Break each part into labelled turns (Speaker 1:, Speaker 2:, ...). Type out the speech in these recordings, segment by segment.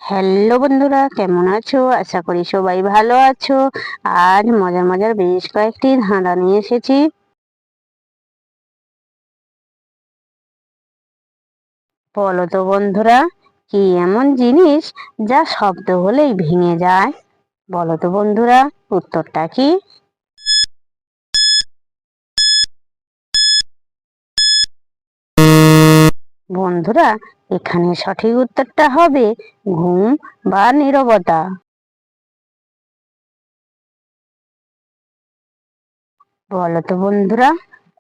Speaker 1: Hello বন্ধুরা, কেমন আছো? আশা করি সবাই ভালো আছো। আজ মজার মজার বেশ কয়েকটি ধাঁধা নিয়ে এসেছি। বলো তো বন্ধুরা, কি এমন জিনিস যা শব্দ হলেই ভেঙে যায়? বলো তো বন্ধুরা, উত্তরটা কি? বন্ধুরা, এখানে সঠিক উত্তরটা হবে ঘুম বা নীরবতা। বলো তো বন্ধুরা,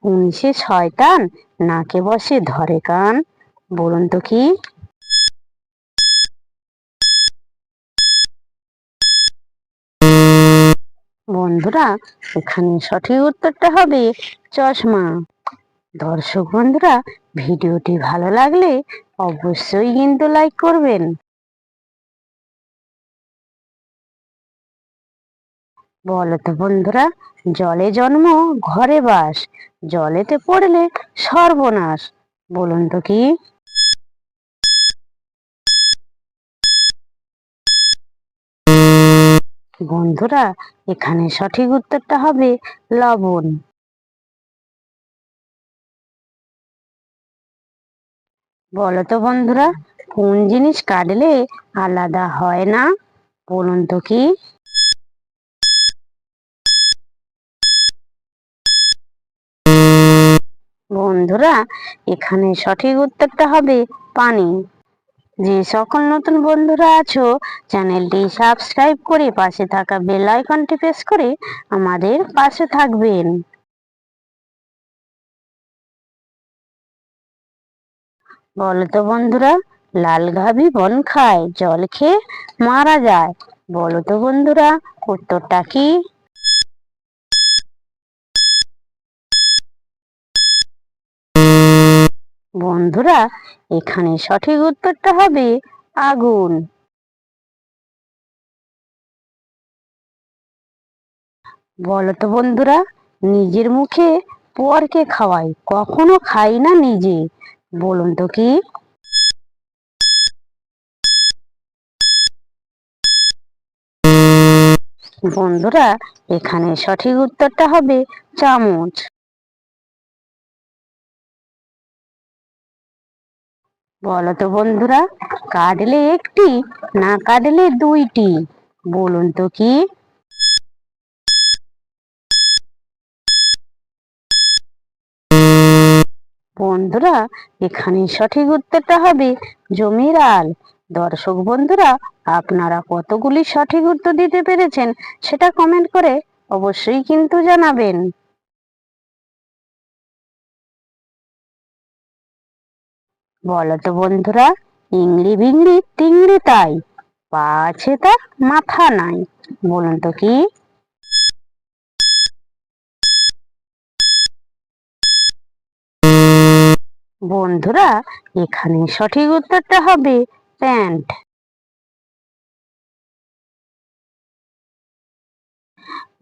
Speaker 1: কোন সে শয়তান নাকে বসে ধরে কান? বলুন তো কি? বন্ধুরা, এখানে সঠিক উত্তরটা হবে চশমা। দর্শক বন্ধুরা, ভিডিওটি ভালো লাগলে অবশ্যই কিন্তু লাইক করবেন। বলো তো বন্ধুরা, জলে জন্ম ঘরে বাস, জলেতে পড়লে সর্বনাশ। বলুন তো কি? বন্ধুরা, এখানে সঠিক উত্তরটা হবে লবণ। বলো তো বন্ধুরা, কোন জিনিস কাটলে আলাদা হয় না? বলুন তো কি? বন্ধুরা, এখানে সঠিক উত্তরটা হবে পানি। যে সকল নতুন বন্ধুরা আছো, চ্যানেলটি সাবস্ক্রাইব করে পাশে থাকা বেল আইকনটি প্রেস করে আমাদের পাশে থাকবেন। বলো তো বন্ধুরা, লাল গাভী বন খায়, জল খেয়ে মারা যায়। বলো তো বন্ধুরা, উত্তরটা কি? বন্ধুরা, এখানে সঠিক উত্তরটা হবে আগুন। বলো তো বন্ধুরা, নিজের মুখে পরকে খাওয়াই, কখনো খাই না নিজে। বলুন তো কি? বন্ধুরা, এখানে সঠিক উত্তরটা হবে চামচ। বলো তো বন্ধুরা, কাটলে একটি, না কাটলে দুইটি। বলুন তো কি? বন্ধুরা, এখানে সঠিক উত্তরটা হবে জমির আল। দর্শক বন্ধুরা, আপনারা কতগুলি সঠিক উত্তর দিতে পেরেছেন সেটা কমেন্ট করে অবশ্যই কিন্তু জানাবেন। বলো তো বন্ধুরা, ইংড়ি ভিংড়ি তিংড়ি তাই, পা আছে তার মাথা নাই। বলুন তো কি? বন্ধুরা, এখানে সঠিক উত্তরটা হবে প্যান্ট।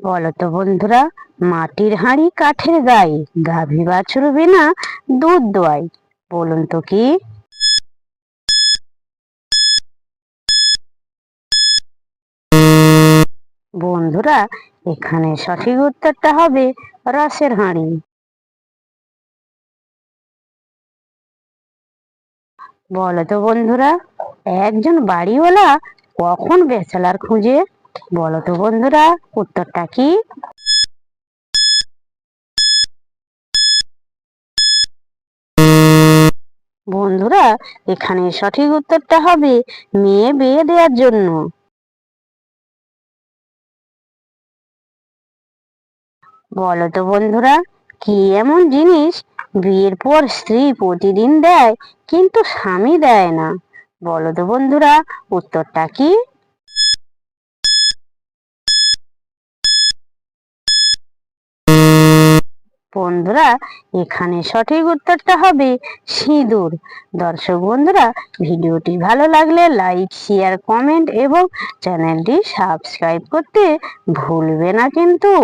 Speaker 1: বলো তো বন্ধুরা, মাটির হাঁড়ি কাঠের গায়ে, গাভী বাছুর বিনা দুধ দোয়াই। বলুন তো কি? বন্ধুরা, এখানে সঠিক উত্তরটা হবে রসের হাঁড়ি। বলো তো বন্ধুরা, একজন বাড়িওয়ালা কখন ব্যাচেলার খুঁজে? বলো তো বন্ধুরা, উত্তরটা কি? বন্ধুরা, এখানে সঠিক উত্তরটা হবে মেয়ে বিয়ে দেওয়ার জন্য। বলো তো বন্ধুরা, কি এমন জিনিস বিয়ের পর স্ত্রী প্রতিদিন দেয় কিন্তু স্বামী দেয় না? বলো তো বন্ধুরা, উত্তরটা কি? বন্ধুরা, এখানে সঠিক উত্তরটা হবে সিঁদুর। দর্শক বন্ধুরা, ভিডিওটি ভালো লাগলে লাইক শেয়ার কমেন্ট এবং চ্যানেলটি সাবস্ক্রাইব করতে ভুলবে না কিন্তু।